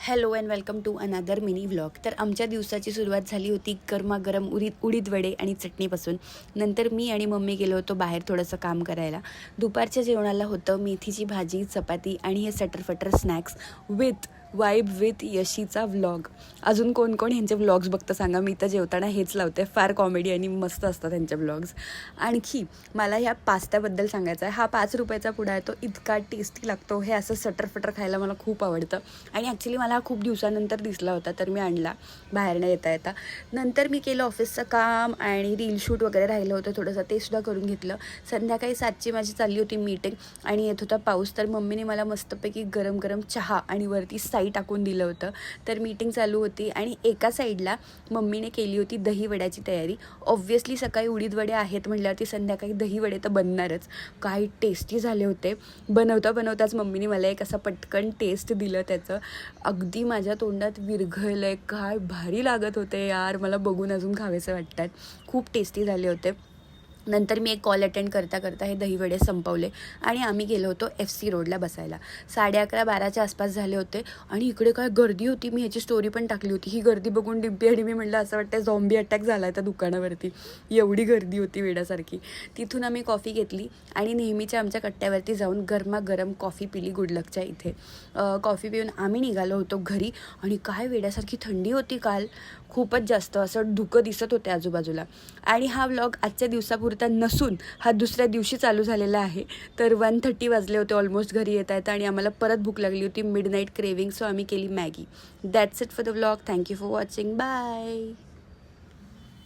Hello and welcome to another mini vlog. तर आमच्या दिवसाची सुरुवात झाली होती गरमागरम उडीद वडे आणि चटणीपासून. नंतर मी आणि मम्मी गेलो होतो बाहेर थोडंसं काम करायला. दुपारच्या जेवणाला होतं मेथीची भाजी, चपाती आणि हे सटरफटर स्नॅक्स विथ वाईब विथ यशीचा व्लॉग. अजून कोण कोण ह्यांचे व्लॉग्स बघतं सांगा. मी तर जेवताना हेच लावते. फार कॉमेडी आणि मस्त असतात त्यांचे व्लॉग्स. आणखी मला ह्या पास्त्याबद्दल सांगायचं आहे. हा 5 रुपयाचा पुडा आहे. तो इतका टेस्टी लागतो. हे असं सटरफटर खायला मला खूप आवडतं आणि ॲक्च्युली मला हा खूप दिवसानंतर दिसला होता तर मी आणला बाहेरनं येता. नंतर मी केलं ऑफिसचं काम आणि रील शूट वगैरे राहिलं होतं थोडंसं, ते सुद्धा करून घेतलं. संध्याकाळी 7ची माझी चालली होती मीटिंग आणि येत होता पाऊस. तर मम्मीने मला मस्तपैकी गरम गरम चहा आणि वरती साई टाकून दिलं होतं. तर मीटिंग चालू होती आणि एका साईडला मम्मीने केली होती दही वड्याची तयारी. ऑब्व्हियसली सकाळी उडीद वडे आहेत म्हटल्यावरती संध्याकाळी दही वडे तर बनणारच. काही टेस्टी झाले होते. बनवताच मम्मीने मला एक असा पटकन टेस्ट दिलं त्याचं. अगदी माझ्या तोंडात विरघळलं आहे. काय भारी लागत होते यार. मला बघून अजून खावेसे वाटतात. खूप टेस्टी झाले होते. नंतर मी एक कॉल अटेंड करता हे दहीवडे संपवले आणि आम्ही गेलो होतो FC रोडला बसायला. 11:30-12च्या आसपास झाले होते आणि इकडे काय गर्दी होती. मी ह्याची स्टोरी पण टाकली होती. ही गर्दी बघून डिंपी आणि मी म्हटलं असं वाटतं झॉम्बी अटॅक झाला आहे त्या दुकानावरती. एवढी गर्दी होती वेड्यासारखी. तिथून आम्ही कॉफी घेतली आणि नेहमीच्या आमच्या कट्ट्यावरती जाऊन गरमागरम कॉफी पिली गुडलकच्या इथे. कॉफी पिऊन आम्ही निघालो होतो घरी आणि काय वेड्यासारखी थंडी होती काल. खूपच जास्त असं धुकं दिसत होते आजूबाजूला. आणि हा व्लॉग आजच्या दिवसापुरता नसून हा दुसऱ्या दिवशी चालू झालेला आहे. तर 1:30 वाजले होते ऑलमोस्ट घरी येता आणि आम्हाला परत भूक लागली होती. Midnight craving. सो आम्ही केली Maggi. That's it for the vlog. Thank you for watching. Bye.